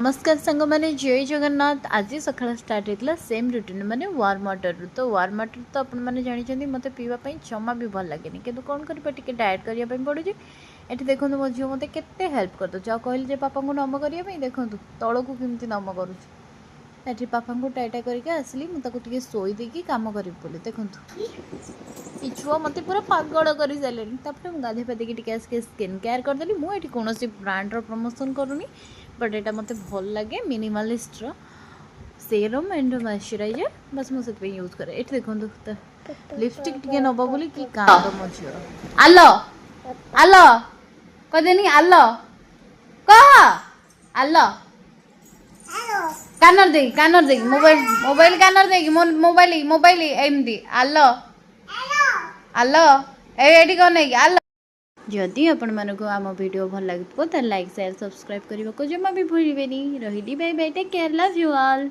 नमस्कार सांग मैंने जय जगन्नाथ। आज सकाल स्टार्ट होता सेम रुटीन माने वार्म वाटर। तो वार्म वाटर तो अपन मैंने जानते मत पीवाई जमा भी भल लगे कि कौन कर डाएट करने पड़े। ये देखो मो झील मत के हेल्प कर दे कहले पापा को नम करने देखो तौक को कमी नम करुँच पापा को टाइटा करके आसली मुझे शोई देकी कम करी बोली देखो ये छुआ मत पूरा पागल कर सारे। मुझे गाधे पाधे स्किन केयर करदेली मुझे कौन ब्रांडर प्रमोशन करूनी बट यहाँ मत भल लगे मिनिमलिस्ट सेरम एंड मॉइस्चराइजर बस मुझे यूज करे। ये देखो लिपस्टिक टे नब बोली कि कांद मो झील आल आल कहदेनी आल कह आल कानर दे मोबाइल मोबाइल कानर दे मोबाइल मोबाइल एमती आल आल ये कौन है आल। जदि आपण मानक आम वीडियो भल लगे तो लाइक शेयर सब्सक्राइब करने को जमा भी भूलें। रही bye bye take care love you all.